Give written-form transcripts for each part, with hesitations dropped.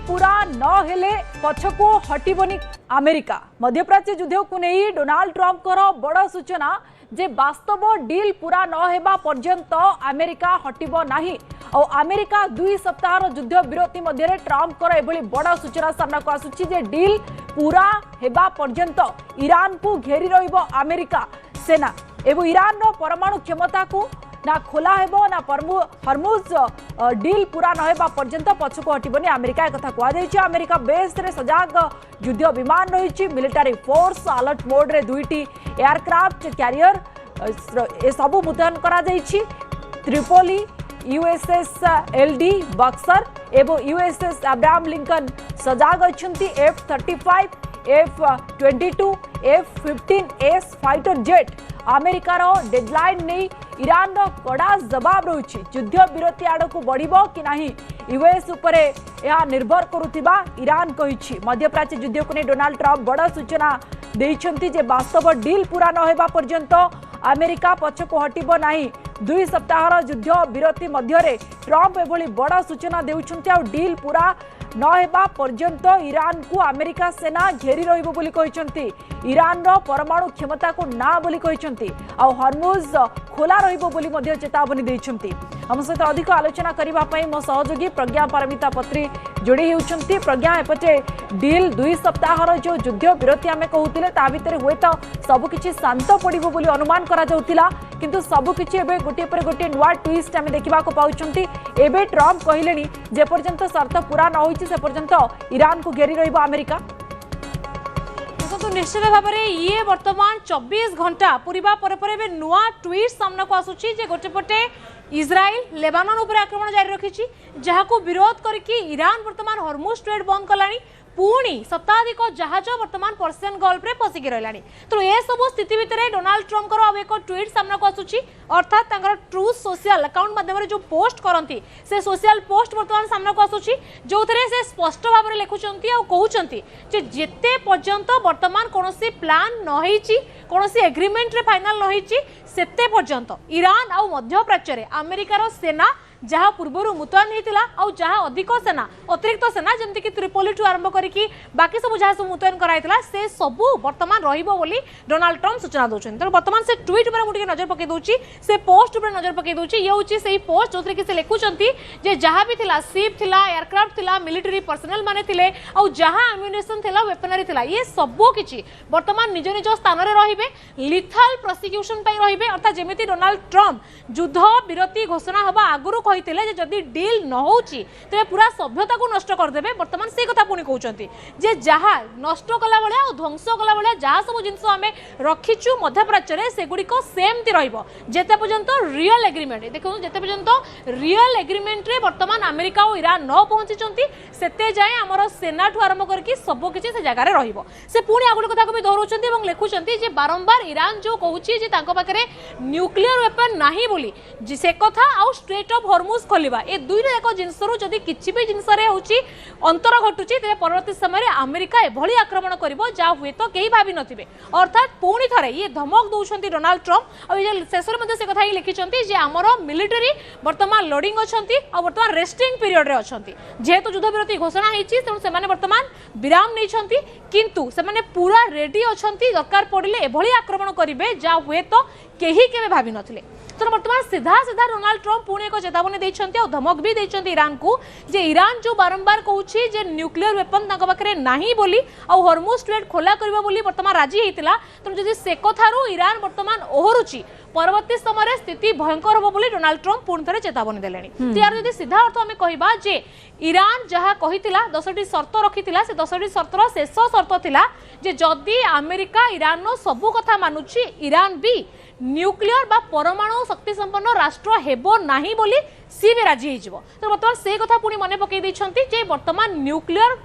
पूरा न हेले पछको हटिबनी अमेरिका। मध्यप्राच्य युद्ध को नहीं डोनाल्ड ट्रंप बड़ सूचना जे वास्तव डील पूरा न हेबा पर्यंत अमेरिका हटिबो नाही। और अमेरिका 2 सप्ताह युद्ध विरति मध्य ट्रंप एभली बड़ सूचना सामना को आसुची जे डील पूरा हेबा पर्यंत ईरान को घेरी रहिबो अमेरिका सेना एवं ईरान रो परमाणु क्षमता को ना खोला हेबो ना हरमुज डील पूरा न हेबा पर्यंत पछको हटिबनी अमेरिका एक कथा कहै छै। अमेरिका बेस रे सजाग युद्ध विमान रही मिलिटारी फोर्स अलर्ट मोड रे 2टी एयरक्राफ्ट कैरियर ए सबु मुतयन करा जाइछि। त्रिपोली यूएसएस एलडी बक्सर एवं यूएसएस अब्राहम लिंकन सजाग अछंती। F-35 F-22 F-15S fighter jet अमेरिकार डेडलाइन नहीं ईरान रो कड़ा जवाब रही युद्ध विरति आड़ को बढ़िबो कि नहीं यूएस उपरे यह निर्भर करुथिबा ईरान कहिछि। मध्यप्राच्य युद्ध को नहीं डोनाल्ड ट्रंप बड़ सूचना देइछंती जे वास्तव डील पूरा न हेबा पर्यंत अमेरिका पछको हटिबो नाही। 2 सप्ताह युद्ध विरति मध्य ट्रंप एभली बड़ सूचना देउछंती और डील पूरा न हेबा पर्यंत ईरान को अमेरिका सेना घेरी रहिबो बोली कहिसंती। ईरान रो परमाणु क्षमता को ना बोली कहिसंती और हरमुज खोला रहिबो बोली मध्य चेतावनी देइसंती। हम सहित अधिक आलोचना करबा पई मो सहयोगी प्रज्ञा पारमिता पत्री जोड़ी होउछंती। प्रज्ञा एपटे डील 2 सप्ताह जो युद्ध विरति आमे कहउतिले ता भितर होय तो सब किछि शांत पड़िबो बोली अनुमान करा जाउतिला किंतु सब किछि एबे गोटे पर गोटे नुआ ट्विस्ट आमे देखिबा को पाउछंती। एबे ट्रंप कहिलेनी जे पर्यंत शर्त पूरा न होइछि से पर्यंत ईरान को घेरी रहिबो अमेरिका। तो निश्चित भाव में ये वर्तमान 24 घंटा पूरा पर नुआ ट्वीट सामना को आसुची जे गोटे पटे इजराइल लेबानन उपर आक्रमण जारी रखी जहाँ को विरोध करके ईरान वर्तमान हरमुज स्ट्रेट बंद कलानी पुणी शताधिक जहाज वर्तमान पर्सियन गल्फ रे फसिकी रहा। तो ये सब स्थिति भितर डोनाल्ड ट्रंप अब एक ट्वीट सामना को आसुची अर्थात ट्रूथ सोशल अकाउंट माध्यम जो पोस्ट करती से सोशल पोस्ट वर्तमान सामना को आसुची जो से स्पष्ट भाव में लिखुंट और कहते जेते पर्यंत वर्तमान कौन प्लान नही कौन एग्रीमेंट रे फाइनल नही सेते पर्यंत ईरान और मध्यप्राच्य अमेरिकार सेना जहाँ पूर्व मुतयन होता और जहाँ अधिक सेना अतिरिक्त सेना जमती कि त्रिपोली ठू आरंभ करके बाकी सब जहाँ सब मुतयन कराइला से सबू वर्तमान रहिबो बोली डोनाल्ड ट्रंप सूचना दौरान। तेणु वर्तमान से ट्वीट पर मुझे नजर पकई दूसरी से पोस्ट पर नजर पकई दूसरी ये हूँ से पोस्ट जो कि लिखुंट जहाँ भी थिला शिप थिला एयरक्राफ्ट थिला मिलिटरी पर्सनल माने थिले और जहाँ एम्युनिशन थिला वेपनरी थिला ये सबू किछि वर्तमान निज निज स्थान में रहिबे लिथल प्रोसिक्यूशन पई रहिबे अर्थात जेमिति डोनाल्ड ट्रंप युद्ध विरति घोषणा हवा आगुरु कहिथिले जदि डील न होउची तबे पूरा सभ्यता को नष्ट कर देबे। वर्तमान से कथा पुणी कहउचंती जे जहा नष्ट कला बेले और ध्वंस कला बेले जहा सब जिंस आमे रखिचु मध्यप्राच्य रे सेगुडिको सेमति रहइबो जेते पर्यंत रियल एग्रीमेंट देखो जेते पर्यंत रियल एग्रीमेंट रे वर्तमान अमेरिका और ईरान न पहुंचीचंती सेते जाय हमर सेना ठु आरंभ करके सब किछि से जगह रे रहिबो। से पुणी आगुड कथा को भी दोहराउचंती एवं लिखुचंती जे बारंबार ईरान जो कहउची जे तांको पाखरे न्यूक्लियर वेपन नाही बोली जे से कथा और स्ट्रेट ऑफ हॉर्मुज खोलिबा ए दुई रे एक जिंस रु जदी किछि भी जिंस रे होची अंतर घटुची तेरे परवर्ती समय अमेरिका एभली आक्रमण करिवो जा हुए तो केही भाबी नथिबे। अर्थात पुणी थरे ये धमक दउछंती डोनाल्ड ट्रंप और ये शेष मध्ये से कथा ही लिखिचंती जे हमरो मिलिटरी वर्तमान लोडिंग अछंती और वर्तमान रेस्टिंग पीरियड रे अछंती जेहेतु युद्ध विरति घोषणा हेची तेणु से वर्तमान विराम नहीं छंती किंतु से पूरा रेडी अछंती दरकार पड़िले एभली आक्रमण करिवे जा हुए तो केही केबे भाबी नथिले। तो वर्तमान सीधा सीधा डोनाल्ड ट्रंप पुणे एक चेतावनी देइछंती और धमक भी देइछंती ईरान को जे ईरान जो बारंबार कहउछि जे न्यूक्लियर वेपन तांको पाखरे नाही बोली और हॉर्मुज स्ट्रेट खोला करबा बोली वर्तमान राजी हेतिला। तो जदि से कथारु ईरान वर्तमान ओहरुछि परवर्ती समय स्थिति भयंकर हो बोली डोनाल्ड ट्रंप पुणी थरे चेतावनी देलेनी। यार जदि सीधा अर्थ आमे कहिबा जे ईरान जहाँ कहितिला 10टी शर्त रखितिला से 10टी शर्तर शेष शर्त थिला जे जदि अमेरिका ईरान नो सबु कथा मानुछि ईरान भी न्यूक्लियर बा परमाणु शक्ति संपन्न राष्ट्र हेबो नाही बोली सी भी राजी हेजिवो। तो वर्तमान से कथा पुणी मने पकई दैछंती जे वर्तमान न्यूक्लियर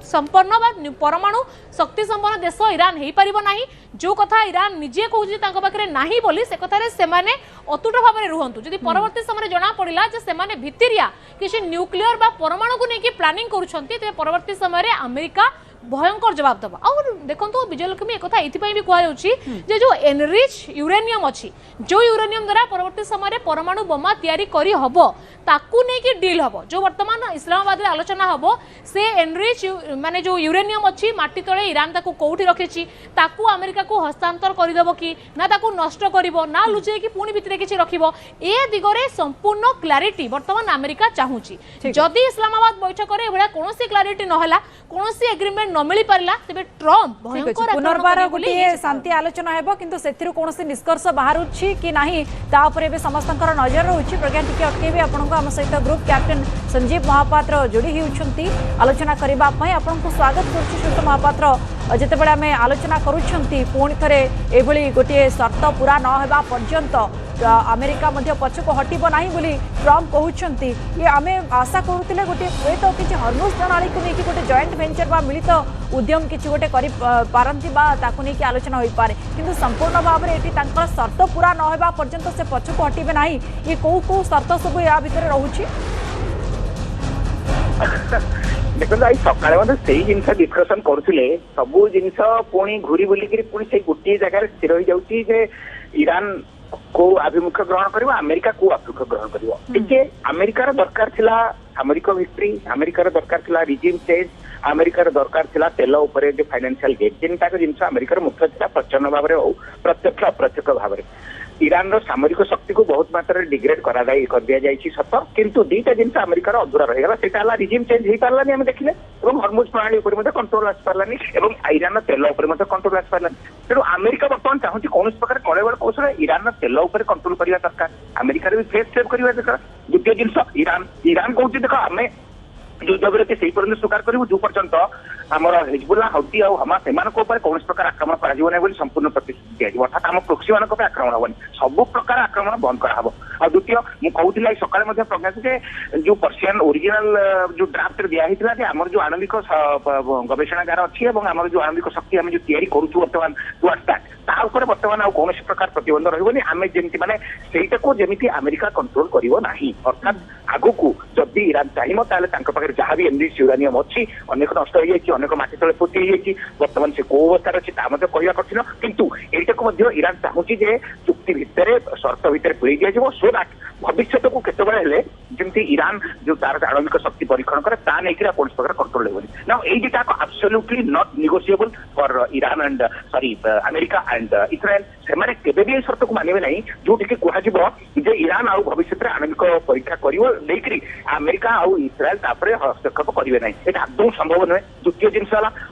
संपन्न बा परमाणु शक्ति संपन्न देश ईरान हेई परिबो नाही जो कथा ईरान निजे कहउछि तांको पाखरे नाही बोली से कथारे सेमाने अतुट भाव में रुहंतु जदि परवर्ती समय जना पड़िला जे सेमाने भितिरिया किछि न्यूक्लियर बा परमाणु को नेकी प्लानिंग करूछंती ते परवर्ती समय रे अमेरिका भयंकर जवाब दबा। और देखो विजयलक्ष्मी एक ये भी कहुच्छी जो एनरिच यूरेनियम अच्छी जो यूरेनियम द्वारा परवर्ती समय परमाणु बोमा तैयारी करी हबो ताकू नहीं कि डील हबो जो वर्तमान इस्लामाबाद रे आलोचना हबो से एनरिच माने जो यूरेनियम अच्छी माटी तले ईरान ताकू कोठी रखिछि ताकू अमेरिका को हस्तांतर करदेबो कि ना ताकू नष्ट करिवो ना लुचे कि पुणी भितरे किछि रखिवो ए दिगरे संपूर्ण क्लैरिटी वर्तमान अमेरिका चाहूची। जदि इस्लामाबाद बैठक रे एभला कोनोसी क्लैरिटी नहला कोनोसी एग्रीमेंट न मिली पारला तबे ट्रम्प भयंकर पुनर्बार गोटे शांति आलोचना हेबो किंतु सेथिरु कोनोसी निष्कर्ष बाहरुछि कि नाही ता उपरे बे समस्तंकर नजर रहउछि। प्रज्ञा टिके अटकेबे आपनको हम सहित ग्रुप कैप्टन संजीव महापात्र जोड़ी होउछंती आलोचना करबा पई आपनको स्वागत करछि। श्रीयुत महापात्र जेतेबेले आमे आलोचना करूछंती पुणी थरे एभली गोटे शर्त पूरा न हेबा पर्यंत अमेरिका मध्य पछको हटिबो नाही बोली ट्रम्प कहउछंती ये आमे आशा करूतिले गोटे हुएत किछि हर्मुज प्रणाली को नेकी गोटे जॉइंट वेंचर बा मिलित उद्यम किछि गोटे करि पारंती बा ताकू नेकी आलोचना होई पारे किंतु संपूर्ण भाव रे एटी तांकर शर्त पूरा न हेबा पर्यंत से पछको हटिबे नाही ये को शर्त सब या भितर रहउछि। देखो आई सकाळे मते सेही जिनस डिस्कशन करूथिले सबु जिनस पुणी घुरी बुली करी पुणी से गोटे जगह स्थिर हो जाउची जे ईरान को अभिमुख ग्रहण करिवो अमेरिका को अभिमुख ग्रहण करिवो ठीक अमेरिकार दरकार थिला सामरिक विक्ट्री अमेरिकार दरकार थिला रिजिम चेंज अमेरिकार दरकार थिला तेल उपरे जो फाइनेंशियल गेट जिनटा जिनस अमेरिकार मुख्य थिला प्रचंड भाव रे प्रत्यक्ष अप्रत्यक्ष भाव रे ईरान रो सामरिक शक्ति को बहुत मात्रा डिग्रेड कर दिया जाइए सत किंतु दुईटा जिन अमेरिकार अधूरा रहीगला सेटा रिजिम चेंज हो पारानी आम देखिले हर्मुज प्रणाली उपर कंट्रोल आस पारानी ईरान तेल उपर कंट्रोल आस पारानी तेणु अमेरिका बर्तमान चाहूँ कौन प्रकार कड़े कौशल ईरान तेल उपर कंट्रोल करने दरकार अमेरिकार भी फेस सेव करने दरकार। द्वितीय जिन ईरान कहूँ देख आम युद्धविरति से पर्यंत स्वीकार करूँ जो पर्यंत आमर हिजबुल्ला हौती और हमास एमान कौन प्रकार आक्रमण कर संपूर्ण प्रतिश्रुति दिया अर्थात आम प्रोक्सी मान आक्रमण हेनी सब प्रकार आक्रमण बंद कराब। और द्वितीय मुझे सकाଳେ प्रज्ञा जे जो पर्सियन ओरिजिनल जो ड्राफ्ट दिया आमर जो आणविक गवेषणागार अच्छी आमर जो आणविक शक्ति आम जो तैयारी करूँ बर्तमान टुवर्ड्स बर्तमान आउ कौन प्रकार प्रतिबंध रही आम जमी माने सेटा को जमी अमेरिका कंट्रोल करिवो नाही अर्थात आगु को जदि ईरान चाहिए ताले जहाँ भी एनरिच यूरानियम अच्छी अनेक नष्ट हो जाए अनेक माटी तले पोती जाइए बर्तमान से कौ अवस्था अच्छी कहवा कठिन किंतु एटा को ईरान चाहूँगी जे चुक्ति भितर शर्त भितर पूरी दिया सो दैट भविष्य को केतबेले जमी ईरान जो तार आणविक शक्ति परीक्षण करे ता नहीं कौन प्रकार कंट्रोल होनी ना यहीटा absolutely not negotiable for Iran and sorry America and Israel से भी शर्त को मानवे ना जो कह ईरान आउ भविष्य में आणविक परीक्षा कर अमेरिका आउ इस्राएल तापर हस्तक्षेप करेंगे ना ये आदौ संभव नुहे। द्वितीय जिन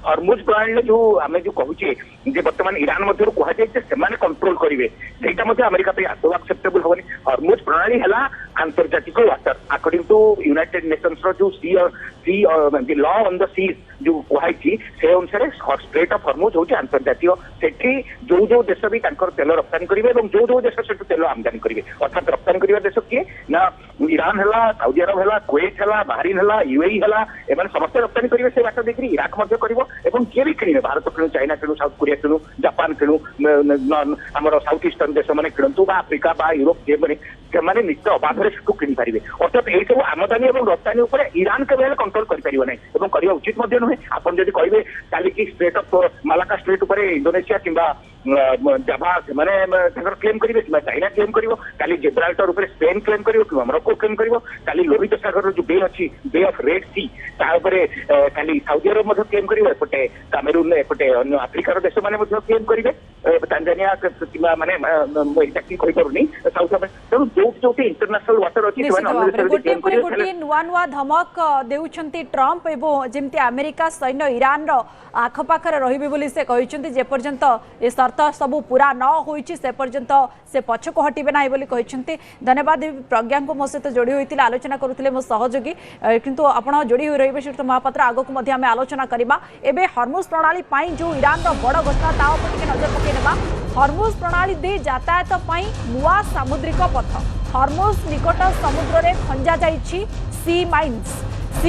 हर्मुज प्रणाली जो आम जो कहूचे बर्तमान ईरान मध्य कहुए कंट्रोल करेंगे से अमेरिका आदौ एक्सेप्टेबल हेनी। हर्मुज प्रणाली है आंतर्जातिक water according to United Nations जो sea law on the seas जो कहुई से अनुसार स्ट्रेट ऑफ हर्मुज हूँ आंतर्जातीय सेठी जो जो देश भी तेल रप्तानी करेंगे और जो जो देश से तेल आमदानी करेंगे अर्थात रप्तानी करने देश किए ना ईरान है सऊदी अरब है कुवैत है बाहरीन है यूएई है एम समस्त रप्तानी करेंगे से बात देखिए इराक किए भी किणे भारत किणु चाइना किणु साउथ कोरिया किणु जापान किणु आमर साउथ ईस्टर्न देश मैंने किणु आफ्रिका यूरोप से नित्य अबाधे किणी पारे अर्थात यही सब आमदानी और रप्तानी ईरान के कंट्रोल कर ना करने उचित नुहे। आप जब कहे काली स्ट्रेट ऑफ मालाका स्ट्रेट उपर इंडोनेशिया किंबा जाभा से क्लेम करेंगे कि चाइना क्लेम कर जिब्राल्टर उपर स्पेन क्लेम कर मोरक्को क्लेम कर लोहित सागर जो बे अच्छी बे ऑफ रेड सी काली साउदी अरब क्लेम करेंगे एपटे कामेरून एपटे अन्य आफ्रिकार देश मैंने क्लेम करेंगे तांजानिया माने एक्जाक्टली कहि पारुनी साउथ तेणु जो इंटरनेशनल वाटर अच्छी गोटे नुआ नुआ धमक देउछंती ट्रम्प एवं जेमती अमेरिका सैन्य ईरान रो आखपाखर रहिबे बोली से कहिसंती जे पर्यंत ए शर्त सब पूरा न होईची से पर्यंत से पछको हटिबे नाही बोली कहिसंती। धन्यवाद प्रज्ञा को मो सहित जोड़ी होइतिला आलोचना करुथिले मो सहयोगी किंतु आपण जोड़ी होई रहिबे श्रीयुत महापात्र आगो को मध्ये आमे आलोचना करिबा। एबे हर्मुज प्रणाली पाई जो ईरान रो बड़ घटना ता ऊपर टिके नजर पकेनेबा। हर्मुज प्रणाली दे यातायात पाई नुआ सामुद्रिक पथ हर्मुज निकट समुद्र रे खंजा जाइछि सी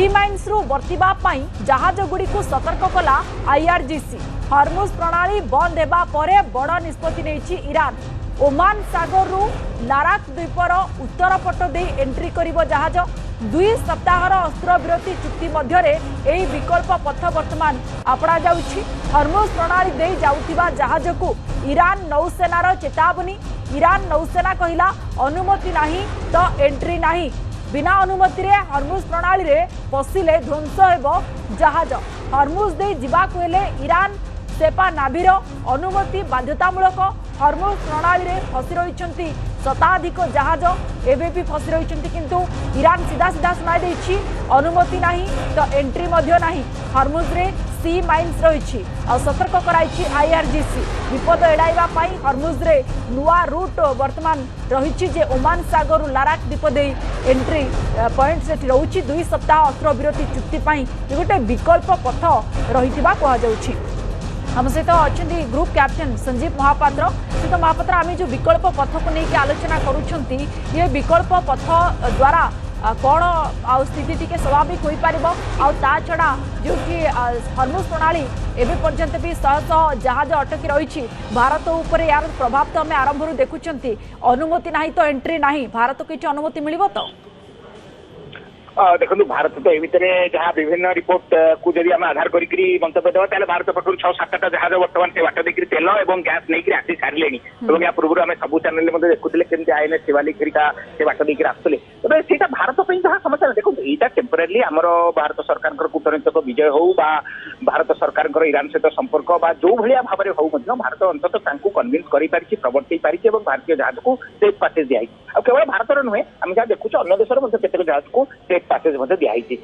माइन्स रु वर्तिबा पाई जहाज गुडी को सतर्क कला आईआरजीसी। हर्मुज प्रणाली बंद हेबा परे बड़ निष्पत्ति नेछि ईरान। ओमान सागर रु लाराक द्वीपर उत्तर पट दे एंट्री करिवो जहाज दुई सप्ताहर अस्त्रविरति चुक्ति मध्यरे एही विकल्प पथ वर्तमान अपना जाउछि। हर्मुज प्रणाली दे जाउथिबा जहाज को ईरान नौसेनार चेतावनी। ईरान नौसेना कहिला अनुमति नाही तो एंट्री नाही। बिना अनुमति रे हर्मुज प्रणाली रे पसिले ध्वंस हेबो जहाज। हर्मुज दे जिबाकु हेले ईरान सेपा नाभिर अनुमति बाध्यतामूलक। हर्मुज प्रणाली रे फसी रहिछंती शताधिक जहाज एबे भी फसी रहिछंती किंतु ईरान सीधा सीधा सुनाई देछि अनुमति नाही तो एंट्री मध्य नाही। हर्मुज रे सी माइन्स रही और सतर्क कराई आईआरजीसी विपद एड़ाइबा पाई हर्मुज रे नुआ रूट वर्तमान रही जे ओमान सागर लाराक द्वीप दे एंट्री पॉइंट से रही। 2 सप्ताह अस्त्रविरति चुक्ति पाई गोटे विकल्प पथ रही कहुच्छी। हम सहित अच्छा ग्रुप कैप्टेन संजीव महापात्र। सहित महापात्र आम जो विकल्प पथ को लेकिन आलोचना करुँच ये विकल्प पथ द्वारा कौन स्थिति टी स्वाभाविक हो पार छड़ा जो कि हर्मुज प्रणाली एवं पर्यंत भी शह शह जहाज अटकी रही। भारत उपर यार प्रभाव तो आम आरंभ देखुं अनुमति ना तो एंट्री ना भारत को किसी अनुमति मिल तो देखो भारत तो ये जहाँ विभिन्न रिपोर्ट को जब आम आधार करी मंतव्य देवा भारत पक्ष 6-7टा जहाज बर्तमान से बाट देखिए तेल और गैस नहीं आसी सारे या पूर्व आम सब चैनल देखुले केमती आईएनएस शिवालिक से बाट देखिए आसुले तेज से भारत जहाँ समस्या देखो यहाँ टेम्परारी आमर भारत सरकार कूटनीतिक विजय हो भारत सरकार ईरान सहित संपर्क जो भाया भाव में हो भारत अंततः कन्विन्स कर प्रवर्तई पारी भारतीय जहाज को सेफ पासेज दिखाई केवल भारत नुहे आम जहाँ देखुचे अन्य देश केतक जहाज को सेफ पासेज दिखाई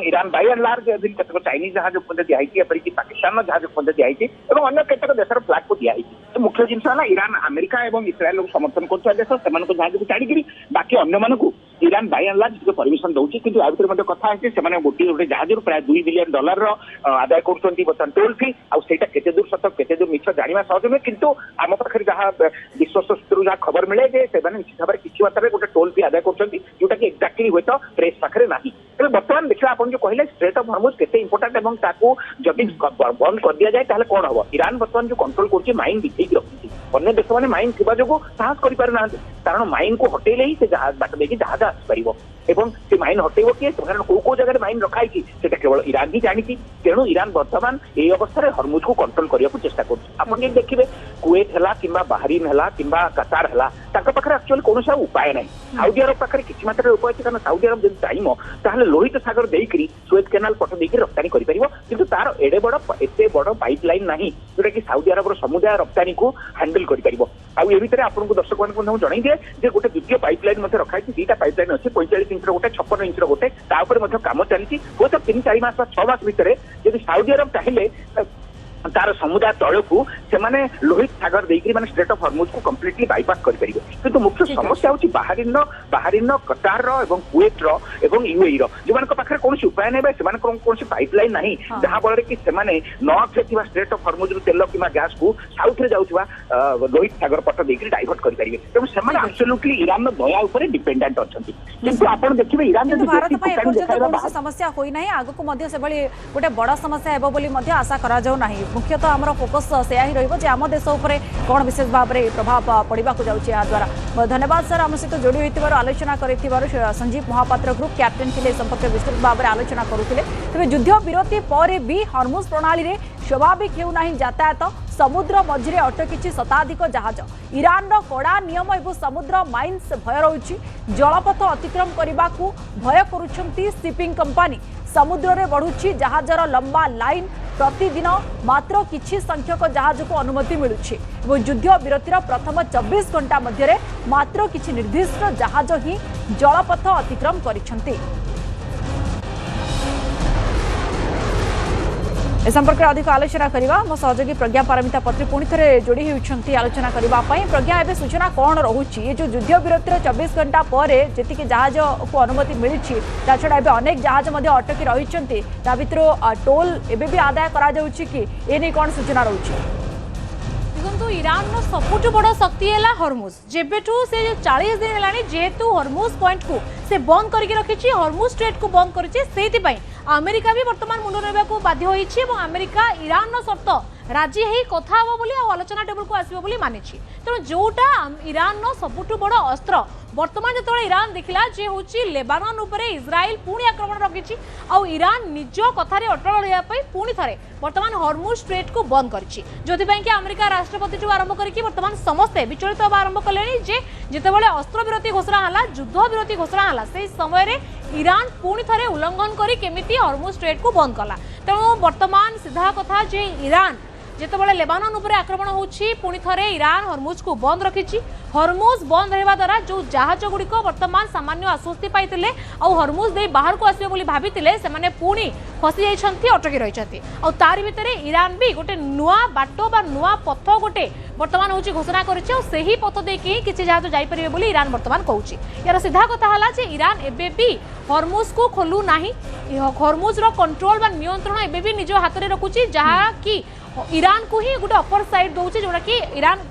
ईरान बाय एंड लार्ज केतक चाइनीज जहाज दिखाई एपरिक पाकिस्तान जहाज दिखाई और अन्य केतक देशर फ्लैग को दिखाई। तो मुख्य जिनस है ईरान अमेरिका और इस्राएल को समर्थन कर देश से जहाज को छाड़ी बाकी अन्य Iran by and large permission दूसरी कि कथा है गोटे गोटे जहाज प्राय $2 बिलियन आदाय कर टोल फी आईटा केते दूर सत केते दूर मिछ जाना सहज नुहे किंतु आम पाखे जहाँ विश्वस्त सूत्र जहाँ खबर मिले निश्चित भाव में किसी मात्रा गोटे टोल फी आदाय कर जोटा कि एक्जाक्टली हुए तो प्रेस पाखे ना तेज बर्तमान देखा आप जो कहले स्ट्रेट ऑफ हर्मुज केते इंपोर्टेंट और जदि बंद कर दि जाए ताहले कौन हम ईरान बर्तमान जो कंट्रोल कर माइन बिछे रखी अन्य देश मैंने माइन थी जो साहस कर कारण माइन को हटेले ही बाट देखिए जहाज आसपार एवं से माइन हटेब किए कारण कौ जगह माइन रखाई केवल ईरान ही जानी तेणु ईरान बर्तमान ये अवस्था हर्मुज को कंट्रोल करने को चेष्टा कर देखिए कुवेत है कि बाहरीन है कि कतार है पाखे एक्चुअली कौन उपाय ना साउदी अरब पाखे किसी मात्रा उपाय अच्छे कारण साउदी अरब जब चाहिए लोहित सागर देकर सुएज कैनाल पट देकर रप्तानी कर तार एडे बड़ एत बड़ पाइपलाइन ना जोटा कि साउदी अरब समुदाय रप्तानी को हैंडल कर आपको दर्शक मान जन दिए गोटे द्वितीय पाइपलाइन रखाई 2टा पाइपलाइन अच्छे 45 इंच गोटे 56 इंच गोटे कम चली हूँ तो 3-4 मास 6 मास भितर जब साउदी अरब चाहिए तार समुदाय तल को लोहित सागर देकर स्ट्रेट ऑफ हर्मुज को कम्प्लीटली बाईपास करेंगे किंतु मुख्य समस्या हूँ बाहरीन कतार कुवेत यूएई जो पाखे कौन उपाय ना कौन पाइपलाइन ना जहाँ फल कि नॉर्थ स्ट्रेट ऑफ हर्मुज तेल कि गैस को साउथ में जाऊा लोहित सागर पट देकर डाइवर्ट करेंगे तेणु से आब्सोल्युटली ईरान दया उपर डिपेंडेंट अच्छा किंतु आप देखिए ईरान समस्या होना आगक गोटे बड़ समस्या होगा आशा करा मुख्यतः आमर फोकस से ही रही आम देश उपर कौन विशेष भाव में प्रभाव पड़ा द्वारा। धन्यवाद सर आम सहित जोड़ी होती आलोचना कर संजीव महापात्र ग्रुप कैप्टेन थे संपर्क विस्तृत भाव में आलोचना करुले। तेज युद्ध विरति पर भी हर्मुज प्रणाली में स्वाभाविक होना यातायात समुद्र मझिरे अटकी शताधिक जहाज ईरान कड़ा नियम और समुद्र माइन्स भय रही जलपथ अतिक्रम करने को भय करुछंती शिपिंग कंपनी समुद्र में बढ़ुची जहाजर लंबा लाइन प्रतिदिन मात्र किछि संख्यक जहाज को अनुमति मिलुछि युद्ध विरतिर प्रथम 24 घंटा मध्य मात्र किछि निर्दिष्ट जहाज ही जलपथ अतिक्रम करिसेंति। ए संपर्क में अधिक आलोचना करवा मो सहयोगी प्रज्ञा पारमिता पत्री पुणी थे जोड़ी होती आलोचना करने प्रज्ञा एवं सूचना कौन रोचे ये जो युद्ध विरतिर 24 घंटा पर जी जहाज को अनुमति मिली छड़ा एवं अनेक जहाज अटकी रही भर टोल एवं भी आदाय कर कौन सूचना रोचे देखो ईरान सबुठ बड़ शक्ति है हर्मुज जेबेठू से 40 दिन है जेहेतु हर्मुज पॉइंट को से बंद करके रखी हर्मुज स्ट्रेट को बंद कर अमेरिका भी वर्तमान मुंड ना बाध्य होती अमेरिका ईरान शर्त राजी है कथा हम बोली आलोचना टेबल को आसो बोली मानी तेणु जोटा ईरान सबुठ बड़ अस्त्र बर्तमान जो ईरान देखला जे हूँ लेबानन उपरे इज्राइल पुणी आक्रमण रखी ईरान निज कथार अटल रहा पुणी थे बर्तमान हॉर्मुज स्ट्रेट को बंद कर अमेरिका राष्ट्रपति आरंभ करके बर्तमान समस्ते विचलित होगा आरंभ कले जितेबाला अस्त्र विरति घोषणा है युद्ध विरति घोषणा है से समय ईरान पुणी थे उल्लंघन कर हॉर्मुज स्ट्रेट को बंद कला तेणु बर्तमान सीधा कथा जे ईरान जितेबाला लेबानन उपरे आक्रमण होछि पुणी थरे ईरान हॉर्मुज को बंद रखिछि हॉर्मुज बंद रहबा द्वारा जो जहाज गुड़िक बर्तमान सामान्य आश्वस्ति पाइतिले आ हॉर्मुज दे बाहर को आसिबे बोली भाबितिले सेमाने पुणी फसी जाइछन्ति अटकी रहिछन्ति आ तारि भितरे ईरान भी गोटे नुआ बाटो बा नुआ पथ गोटे बर्तमान होछि घोषणा करिछि आ सेही पथ देकी किछि जहाज जाई परिबे बोली ईरान बर्तमान कहूछि यार सीधा कथा हला जे ईरान एबे भी हॉर्मुज को खोलु नाही हॉर्मुज रो कंट्रोल बा नियंत्रण एबे भी निज हाथ रे रखुछि जहा कि ईरान को ही गोटे अपर साइड दउछि जोडा कि ईरान